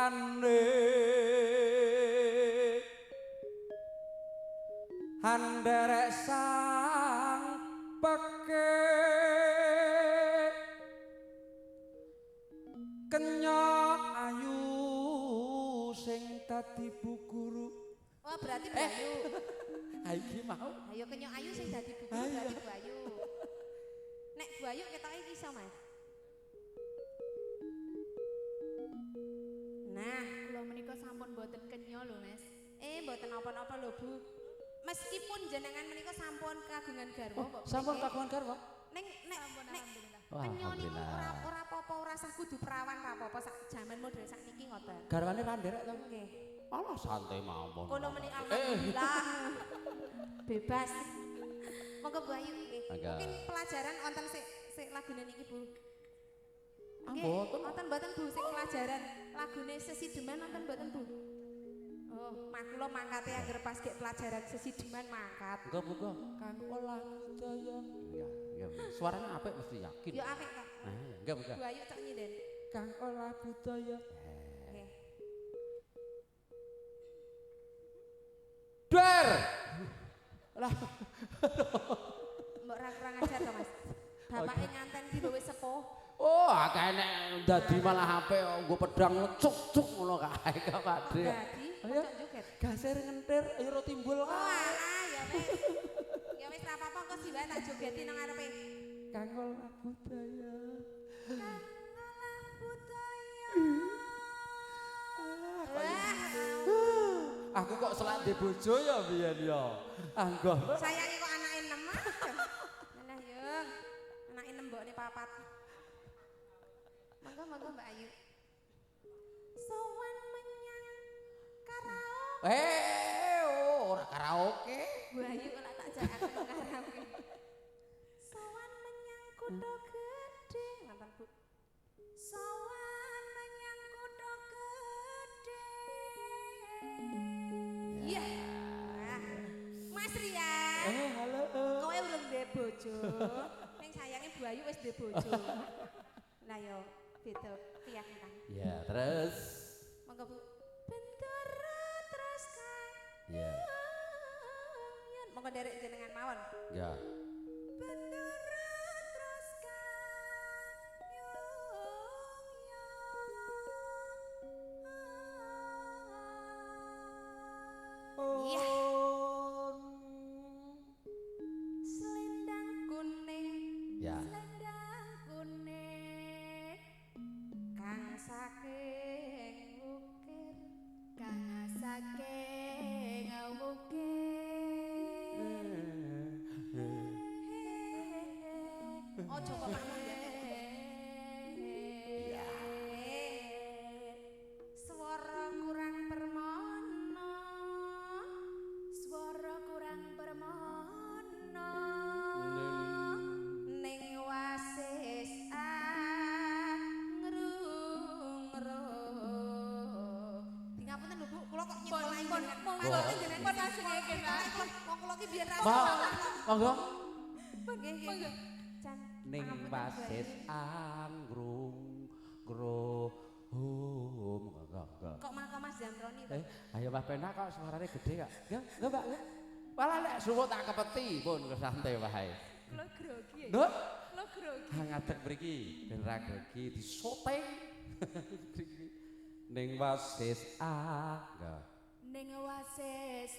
kane handerek sang peke kenya ayu sing dadi bu guru. Oh berarti Bu Ayu. Ha iki mau. Ayo kenya ayu sing dadi bu guru berarti Bu Ayu. Nek Bu Ayu ketoke iki iso Mas. Nah, Kula menika sampun boten kenya lho, Mas. mboten napa-napa lho Bu. Meskipun jenengan menika sampun kagungan garwa kok. Sampun kagungan garwa? Nek Sampun alhamdulillah. kenya niku ora apa-apa ora usah kudu perawan ora apa-apa sak jaman model sakniki ngoten. Garwane ra nderek to? Nggih. Alah santai mawon. Kono menika alhamdulillah. Bebas. Monggo Bu Ayu nggih. Mungkin pelajaran wonten sik lagune niki Bu. Wonten Bu sing pelajaran lagune Sesideman wonten mboten Bu? Oh, makula mangkate anggere pas gek pelajaran Sesideman mangkat. Enggak buka. Kang olah budaya. Iya. Suaranya apik mesti yakin. Ya apik kok. Enggak buka. Bu Ayu cok nyinden. Kang olah budaya. Nggih. Dwer. Lah. Mbok ra kurang ajar to, Mas. Bapake nyanten ki lho wis sepuh. Oh, akeh nek dadi malah HP nggo pedang cuk-cuk ngono kae kok Pakde. Dadi kok joget. Gaser ngentir ayo ro timbul Oh, kae. alah ya wis. Ya wis ra apa-apa kok siwae tak jogeti nang ngarepe. Kang olah budaya. Kang olah budaya. Aku kok selak di bojo ya biyen ya. Anggo. Sayange kok anake 6. Alah yung. Anake 6 mbokne 4. Monggo Mbak Ayu. Sowan menyang karaoke. Ora karaoke. Bu Ayu ora tak jakaken karaoke. Sowan menyang kutha gedhe. Ngoten Bu. Sowan menyang kutha gedhe. Iya. Mas Rian. Halo. Kowe urung duwe bojo. Ning sayange Bu Ayu wis duwe bojo. Lah yo beda keyakinan. Ya, terus. Monggo Bu. Bendera terus kan. Ya. Monggo derek jenengan mawon. Ya. Bendera terus kayung. Iya. Selendang kuning. Ya. Selendang kuning. Kang saking ukir. Kang saking ukir. Ojo kok Pak Ya. Swara kurang permono. Swara kurang permono. Ning wasis angrung. Dingapunten lho Bu, kula kok nyekel lagi jenengan. Monggo jenengan pun langsung ngeken wae. Wong kula ki biyen ra Monggo. Nggih nggih. Jan. Ning wasis anggrung gro. Enggak. Kok mangko Mas Jamroni to? Ayo Mbak Pena kok suaranya gede kak? Enggak Mbak. Malah nek suwo tak kepeti pun santai wae. Kula grogi ya. Nduk, Kula grogi. ngadeg mriki ben ra grogi disoteng. Ning wasis enggak. Ning wasis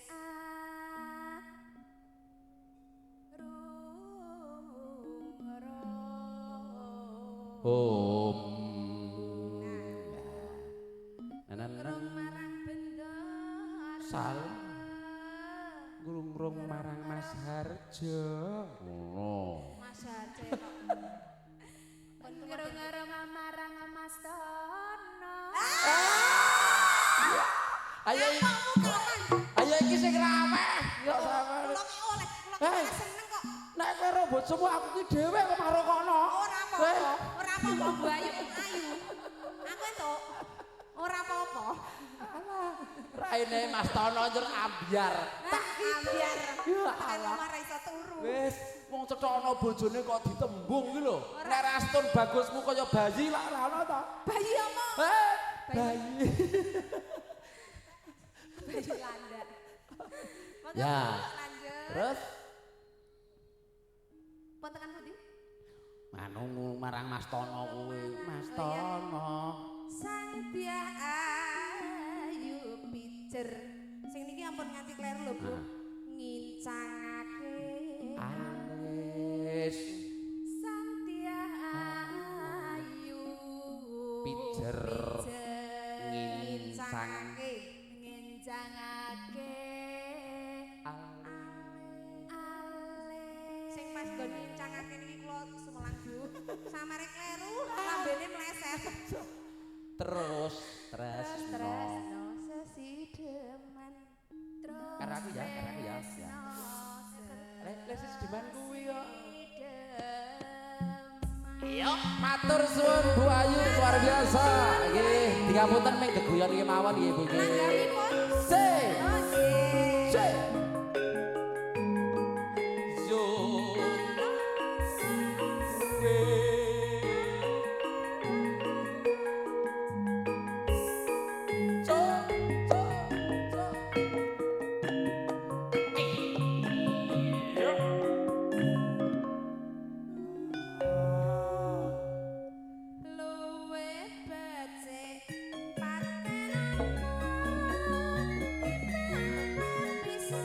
Om. Rung marang bendera. Sal. Ngrung-ngrung marang Mas Harjo. Ngono. Mas Harjo kok. Pun ngerung-ngerung marang Mas Tono. Ayo ayo iki sing rame. Yo kula ki oleh, kula seneng kok. Nek kowe ro bojomu aku ki dhewe kok karo kono. Ora apa-apa. Ora apa-apa Bu Ayu. Aku entuk. Ora apa-apa. Raine Mas Tono njur ambyar. Tak ambyar. Ya Allah. Ora iso turu. Wis wong cethono bojone kok ditembung ki lho. Nek rastun bagusmu kaya bayi lak ora ono to. Bayi apa? Bayi. Ya. Lanjut. Terus Pun tekan pundi? anu marang Mas Tono kuwi, Mas Oh, iya. Tono. Sang dia ayu pijer. Sing niki ampun nganti kleru lho, Bu. Ah. Ngincangake Alis Sang tiah ayu pijer ngincangake ngenjangake sing pas nggon ngincangake niki kula semelang, Bu. Samare kleru lambene meleset. terus Tresno sesideman. Karo aku ya, karo aku ya. Les sediman kuwi kok. Iya, matur suwun Bu Ayu luar biasa. Nggih, digapunten ming geguyon iki mawon nggih Bu. Nanggapipun. Se. Oke. Se. Yo. Luwe becik patenan bisa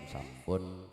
sampun